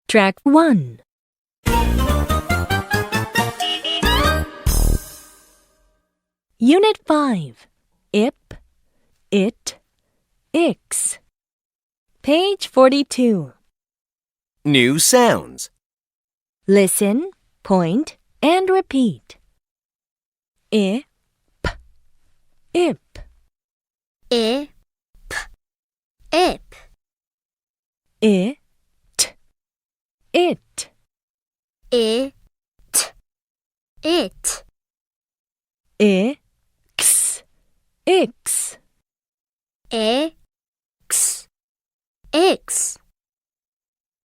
Track 1. Unit 5. Ip, it, ix. Page 42. New sounds. Listen, point, and repeat. Ip, ip. Ip, ip. It, it. It, it. Ix, ix. X, X.